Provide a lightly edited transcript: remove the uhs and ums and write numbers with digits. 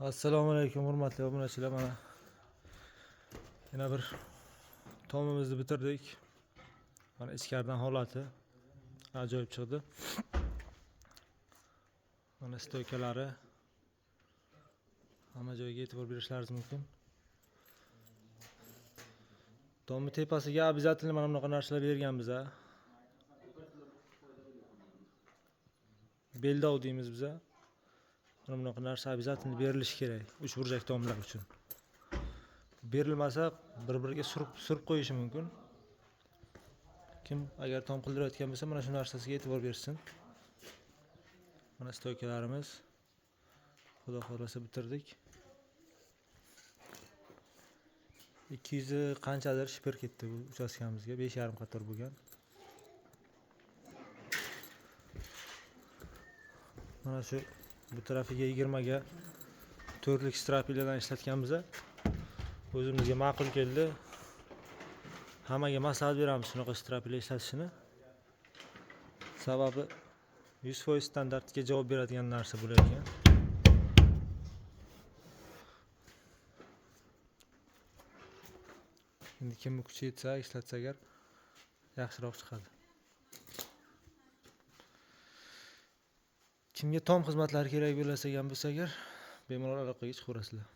Assalomu alaykum hurmatli obunachilar. Mana yana bir tomimizni bitirdik. Mana ichkaridan holati ajoyib chiqdi. Mana stoykalari hamma joyga e'tibor berishlaringiz mumkin. Tomni tepasiga обязательно mana bunaqa narsalar berganmiz. Beldov deymiz biz. Mana bunaqa narsa обязательно berilishi kerak uch burchak tomlar uchun. Berilmasa bir-biriga surib qo'yishi mumkin. Kim agar tom qildirayotgan bo'lsa, mana shu narsasiga e'tibor bersin. Mana stoykalarimiz. Xudo xolasa bitirdik. 200 qanchadir shipir ketdi bu uchastkamizga, 5,5 qator bo'lgan. Mana shu bu tarafiga 20 ga 4lik strapilerdan ishlatganmiz. O'zimizga ma'qul keldi. Hammaga maslahat beramiz shunaqa strapiler ishlatishni. Sababi 100% standartga javob beradigan narsa bo'lar ekan. Endi kimni kuchi yetsa, ishlatsa agar yaxshiroq chiqadi. Kimga tom xizmatlari kerak bo'lsa agar bemalol aloqaga chiqaverasizlar.